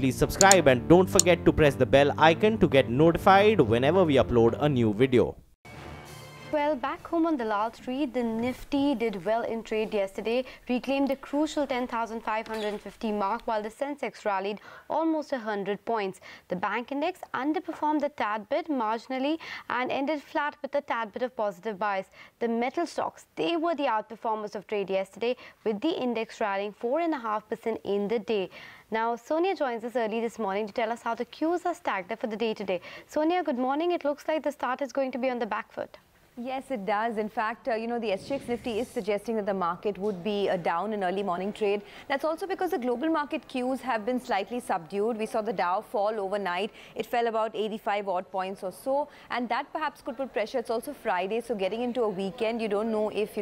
please subscribe and don't forget to press the bell icon to get notified whenever we upload a new video. Well, back home on the Lal Street, the Nifty did well in trade yesterday, reclaimed a crucial 10,550 mark, while the Sensex rallied almost 100 points. The bank index underperformed a tad bit marginally and ended flat with a tad bit of positive bias. The metal stocks, they were the outperformers of trade yesterday, with the index rallying 4.5% in the day. Now, Sonia joins us early this morning to tell us how the cues are stacked up for the day today. Sonia, good morning. It looks like the start is going to be on the back foot. Yes, it does. In fact, the SGX Nifty is suggesting that the market would be down in early morning trade. That's also because the global market cues have been slightly subdued. We saw the Dow fall overnight. It fell about 85 odd points or so, and that perhaps could put pressure. It's also Friday, so getting into a weekend, you don't know if,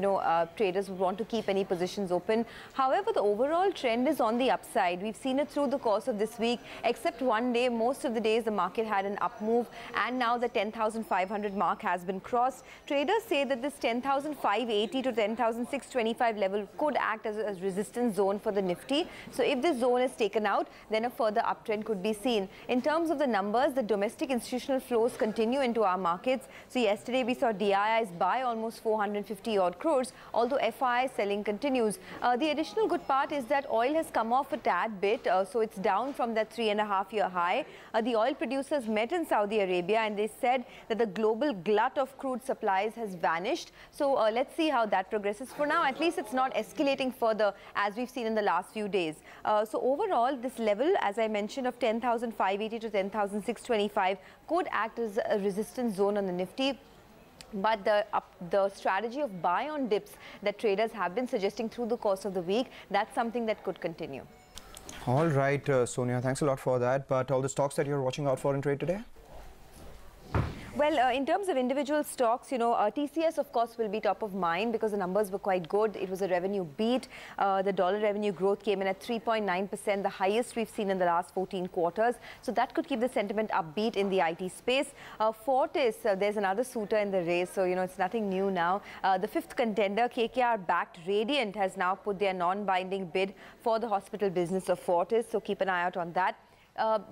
traders would want to keep any positions open. However, the overall trend is on the upside. We've seen it through the course of this week, except one day. Most of the days, the market had an up move, and now the 10,500 mark has been crossed. Traders say that this 10,580 to 10,625 level could act as a resistance zone for the Nifty. So if this zone is taken out, then a further uptrend could be seen. In terms of the numbers, the domestic institutional flows continue into our markets. So yesterday we saw DIIs buy almost 450 odd crores, although FII selling continues. The additional good part is that oil has come off a tad bit, so it's down from that 3.5-year high. The oil producers met in Saudi Arabia and they said that the global glut of crude supply has vanished. So let's see how that progresses. For now, at least it's not escalating further as we've seen in the last few days. So overall, this level, as I mentioned, of 10,580 to 10,625 could act as a resistance zone on the Nifty. But the strategy of buy on dips that traders have been suggesting through the course of the week, that's something that could continue. All right, Sonia, thanks a lot for that. But all the stocks that you're watching out for in trade today? Well, in terms of individual stocks, TCS, of course, will be top of mind because the numbers were quite good. It was a revenue beat. The dollar revenue growth came in at 3.9%, the highest we've seen in the last 14 quarters. So that could keep the sentiment upbeat in the IT space. Fortis, there's another suitor in the race, so, it's nothing new now. The fifth contender, KKR-backed Radiant, has now put their non-binding bid for the hospital business of Fortis, so keep an eye out on that.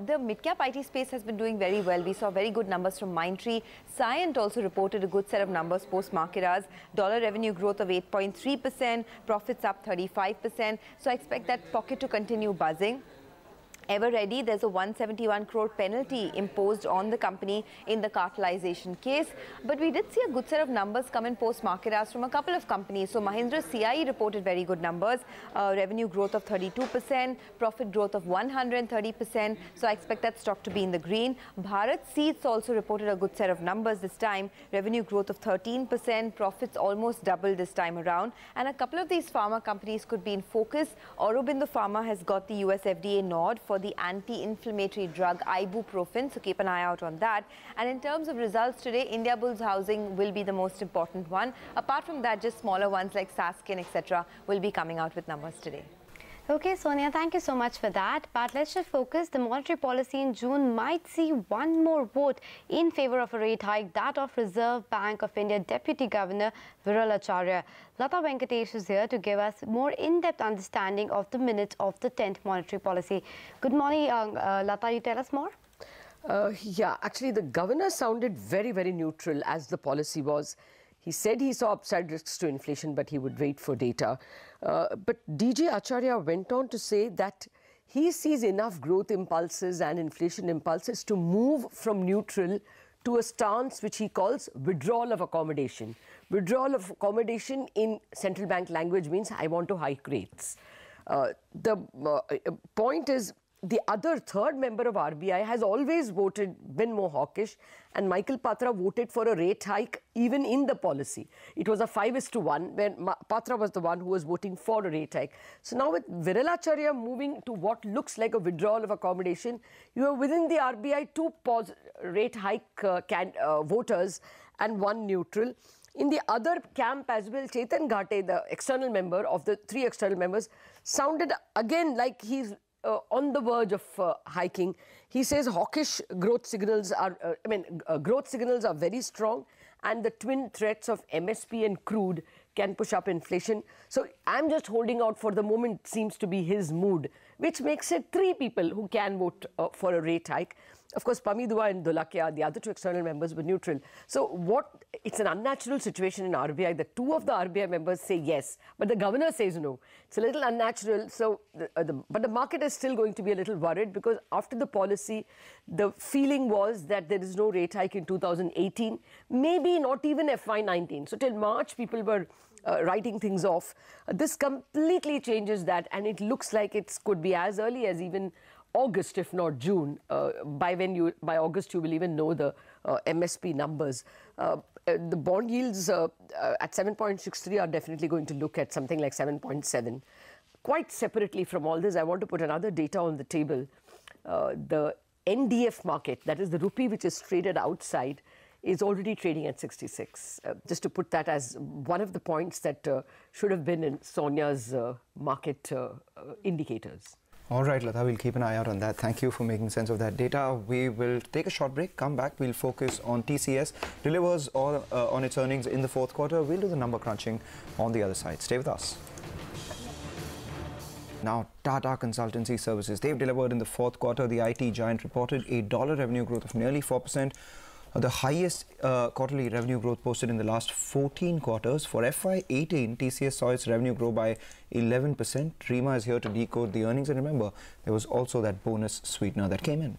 The mid-cap IT space has been doing very well. We saw very good numbers from Mindtree. Cyient also reported a good set of numbers post-market hours. Dollar revenue growth of 8.3%, profits up 35%. So I expect that pocket to continue buzzing. Ever Ready, there's a 171 crore penalty imposed on the company in the cartelization case. But we did see a good set of numbers come in post-market hours from a couple of companies. So Mahindra CIE reported very good numbers, revenue growth of 32%, profit growth of 130%. So I expect that stock to be in the green. Bharat Seeds also reported a good set of numbers this time, revenue growth of 13%, profits almost doubled this time around. And a couple of these pharma companies could be in focus. Aurobindo Pharma has got the US FDA nod for the anti-inflammatory drug ibuprofen, so keep an eye out on that. And in terms of results today, Indiabulls Housing will be the most important one. Apart from that, just smaller ones like Saskin, etc. will be coming out with numbers today. Okay, Sonia, thank you so much for that. But let's just focus. The monetary policy in June might see one more vote in favor of a rate hike, that of Reserve Bank of India Deputy Governor Viral Acharya. Lata Venkatesh is here to give us more in-depth understanding of the minutes of the 10th monetary policy. Good morning, Lata. You tell us more? Yeah, actually, the governor sounded very, very neutral as the policy was. He said he saw upside risks to inflation, but he would wait for data. But DG Acharya went on to say that he sees enough growth impulses and inflation impulses to move from neutral to a stance which he calls withdrawal of accommodation. Withdrawal of accommodation in central bank language means I want to hike rates. The point is, the other third member of RBI has always been more hawkish, and Michael Patra voted for a rate hike even in the policy. It was a 5:1 where Patra was the one who was voting for a rate hike. So now with Viral Acharya moving to what looks like a withdrawal of accommodation, you have within the RBI two rate hike voters and one neutral. In the other camp as well, Chetan Ghate, the external member of the three external members, sounded again like he's on the verge of hiking. He says hawkish growth signals are, growth signals are very strong, and the twin threats of MSP and crude can push up inflation. So I'm just holding out for the moment, seems to be his mood, which makes it 3 people who can vote for a rate hike. Of course, Pamidua and Dholakia, the other 2 external members, were neutral. So it's an unnatural situation in RBI that 2 of the RBI members say yes, but the governor says no. It's a little unnatural. So, but the market is still going to be a little worried, because after the policy, the feeling was that there is no rate hike in 2018, maybe not even FY19. So till March, people were writing things off. This completely changes that, and it looks like it could be as early as even August, if not June. By August, you will even know the MSP numbers. The bond yields at 7.63 are definitely going to look at something like 7.7. Quite separately from all this, I want to put another data on the table. The NDF market, that is the rupee which is traded outside, is already trading at 66. Just to put that as one of the points that should have been in Sonia's market indicators. All right, Lata, we'll keep an eye out on that. Thank you for making sense of that data. We will take a short break, come back. We'll focus on TCS. Delivers on its earnings in the 4th quarter. We'll do the number crunching on the other side. Stay with us. Now, Tata Consultancy Services. They've delivered in the 4th quarter. The IT giant reported a dollar revenue growth of nearly 4%. The highest quarterly revenue growth posted in the last 14 quarters. For FY18, TCS saw its revenue grow by 11%. Rima is here to decode the earnings. And remember, there was also that bonus sweetener that came in.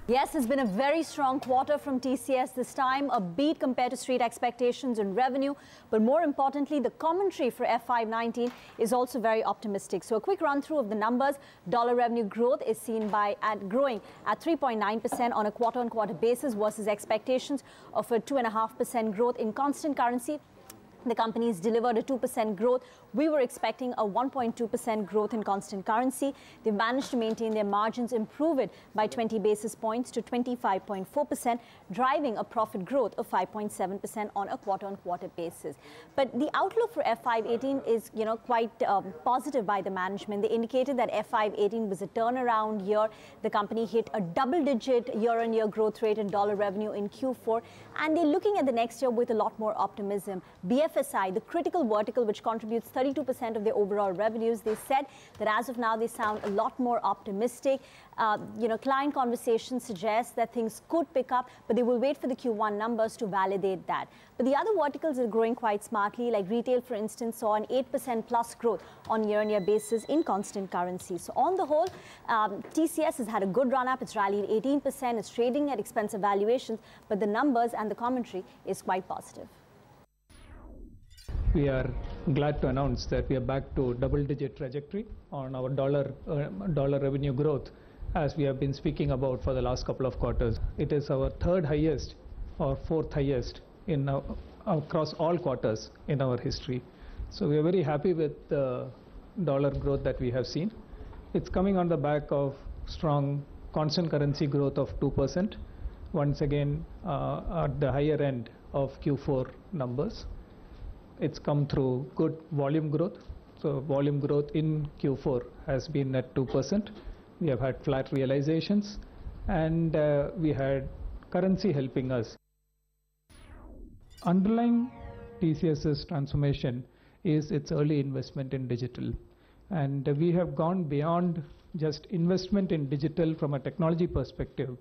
Yes, it's been a very strong quarter from TCS this time, a beat compared to street expectations in revenue. But more importantly, the commentary for FY19 is also very optimistic. So a quick run through of the numbers. Dollar revenue growth is seen growing at 3.9% on a quarter-on-quarter basis versus expectations of a 2.5% growth in constant currency. The companies delivered a 2% growth. We were expecting a 1.2% growth in constant currency. They managed to maintain their margins, improve it by 20 basis points to 25.4%, driving a profit growth of 5.7% on a quarter-on-quarter basis. But the outlook for FY18 is, quite positive by the management. They indicated that FY18 was a turnaround year. The company hit a double-digit year-on-year growth rate in dollar revenue in Q4, and they're looking at the next year with a lot more optimism. BFSI, the critical vertical which contributes 32% of their overall revenues, they said that as of now they sound a lot more optimistic. Client conversations suggest that things could pick up, but they will wait for the Q1 numbers to validate that. But the other verticals are growing quite smartly, like retail, for instance, saw an 8% plus growth on year-on-year basis in constant currency. So on the whole, TCS has had a good run-up. It's rallied 18%. It's trading at expensive valuations, but the numbers and the commentary is quite positive. We are glad to announce that we are back to double-digit trajectory on our dollar revenue growth, as we have been speaking about for the last couple of quarters. It is our 3rd highest or 4th highest across all quarters in our history. So we are very happy with the dollar growth that we have seen. It's coming on the back of strong constant currency growth of 2%, once again at the higher end of Q4 numbers. It's come through good volume growth. So volume growth in Q4 has been at 2%. We have had flat realizations, and we had currency helping us. Underlying TCS's transformation is its early investment in digital. And we have gone beyond just investment in digital from a technology perspective.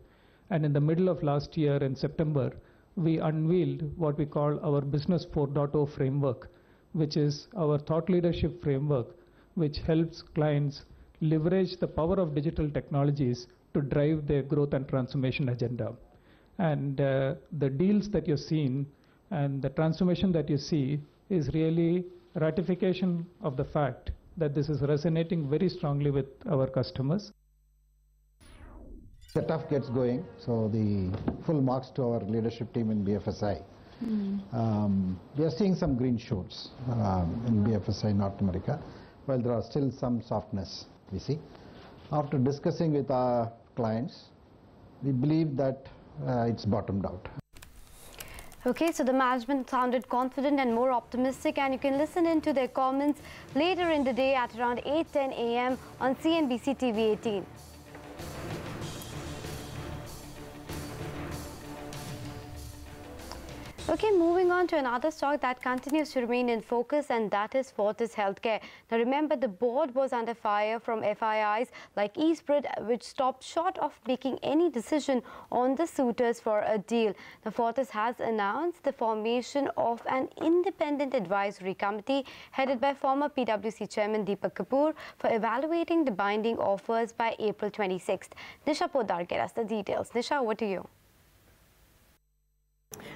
And in the middle of last year in September, we unveiled what we call our Business 4.0 framework, which is our thought leadership framework, which helps clients leverage the power of digital technologies to drive their growth and transformation agenda. And the deals that you've seen and the transformation that you see is really ratification of the fact that this is resonating very strongly with our customers. The tough gets going, so the full marks to our leadership team in BFSI. We are seeing some green shoots in BFSI North America, while there are still some softness we see. After discussing with our clients, we believe that it's bottomed out. Okay, so the management sounded confident and more optimistic, and you can listen in to their comments later in the day at around 8:10 a.m. on CNBC TV18. Okay, moving on to another stock that continues to remain in focus, and that is Fortis Healthcare. Now remember, the board was under fire from FIIs like Eastbridge, which stopped short of making any decision on the suitors for a deal. Now Fortis has announced the formation of an independent advisory committee headed by former PwC chairman Deepak Kapoor for evaluating the binding offers by April 26th. Nisha Poddar gets us the details. Nisha, over to you.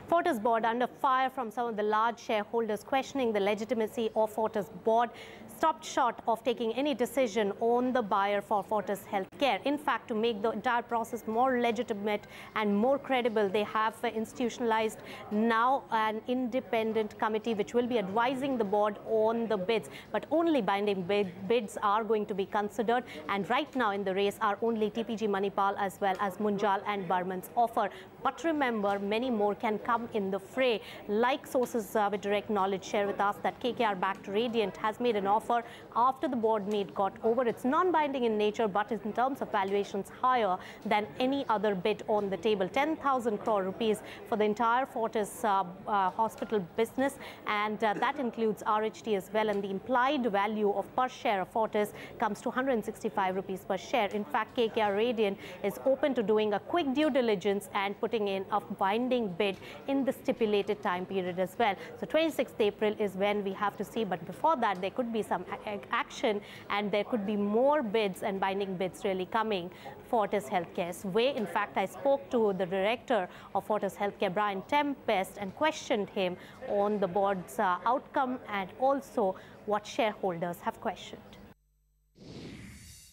Fortis board under fire from some of the large shareholders questioning the legitimacy of Fortis board, stopped short of taking any decision on the buyer for Fortis Healthcare. In fact, to make the entire process more legitimate and more credible, they have institutionalized now an independent committee which will be advising the board on the bids, but only binding bids are going to be considered. And right now in the race are only TPG Manipal as well as Munjal and Burman's offer. But remember, many more can come in the fray. Like sources with direct knowledge share with us that KKR-backed Radiant has made an offer after the board meet got over. It's non-binding in nature, but in terms of valuations higher than any other bid on the table. 10,000 crore rupees for the entire Fortis hospital business, and that includes RHT as well. And the implied value of per share of Fortis comes to 165 rupees per share. In fact, KKR Radiant is open to doing a quick due diligence and putting in a binding bid in the stipulated time period as well. So 26th April is when we have to see, but before that there could be some action and there could be more bids and binding bids really coming Fortis Healthcare's way. In fact, I spoke to the director of Fortis Healthcare, Brian Tempest, and questioned him on the board's outcome and also what shareholders have questioned.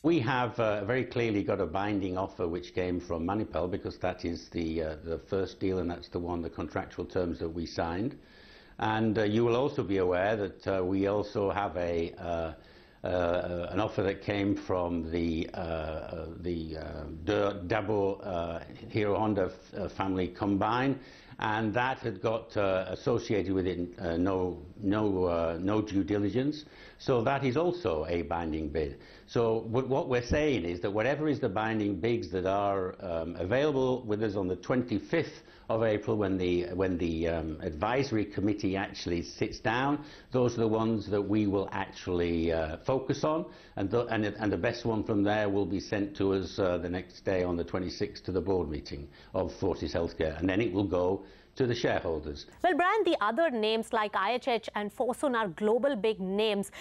We have very clearly got a binding offer which came from Manipal, because that is the first deal and that's the one, the contractual terms that we signed. And you will also be aware that we also have an offer that came from the Dabo Hero Honda family combined, and that had got associated with it no due diligence. So that is also a binding bid. So what we're saying is that whatever is the binding bids that are available with us on the 25th of April, when the advisory committee actually sits down, those are the ones that we will actually focus on, and the best one from there will be sent to us the next day on the 26th to the board meeting of Fortis Healthcare, and then it will go to the shareholders. Well, Brian, the other names like IHH and Fosun are global big names.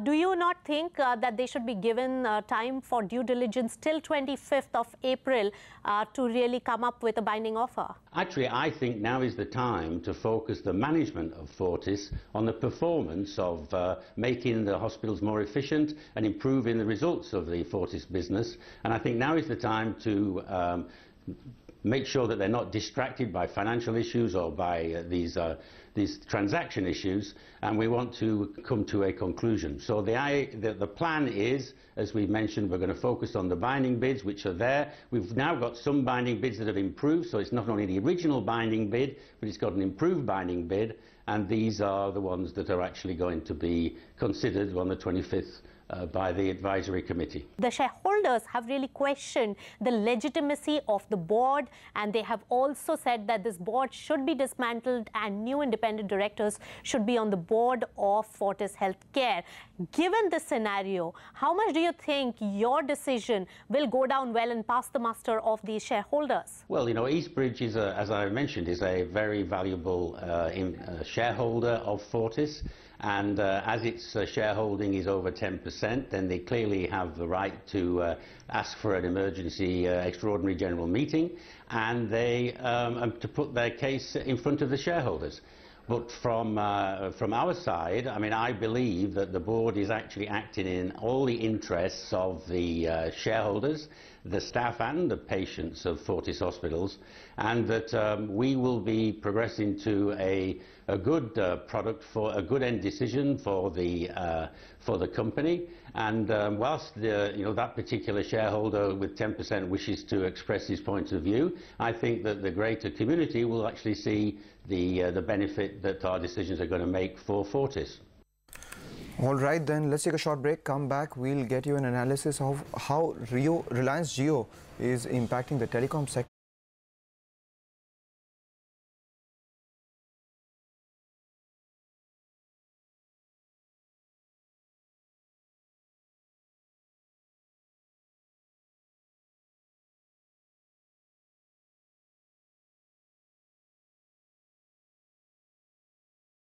Do you not think that they should be given time for due diligence till 25th of April to really come up with a binding offer? Actually, I think now is the time to focus the management of Fortis on the performance of making the hospitals more efficient and improving the results of the Fortis business. And I think now is the time to make sure that they're not distracted by financial issues or by these transaction issues, and we want to come to a conclusion. So the plan is, as we've mentioned, we're going to focus on the binding bids which are there. We've now got some binding bids that have improved, so it's not only the original binding bid, but it's got an improved binding bid, and these are the ones that are actually going to be considered on the 25th by the advisory committee. The shareholders have really questioned the legitimacy of the board, and they have also said that this board should be dismantled and new independent directors should be on the board of Fortis Healthcare. Given this scenario, how much do you think your decision will go down well and pass the muster of these shareholders? Well, you know, Eastbridge is, as I mentioned, is a very valuable shareholder of Fortis. And as its shareholding is over 10%, then they clearly have the right to ask for an emergency extraordinary general meeting, and they to put their case in front of the shareholders. But from our side, I mean, I believe that the board is actually acting in all the interests of the shareholders, the staff and the patients of Fortis Hospitals, and that we will be progressing to a good product, for a good end decision for the company. And whilst that particular shareholder with 10% wishes to express his point of view, I think that the greater community will actually see the benefit that our decisions are going to make for Fortis. All right, then let's take a short break. Come back, we'll get you an analysis of how Reliance Jio is impacting the telecom sector.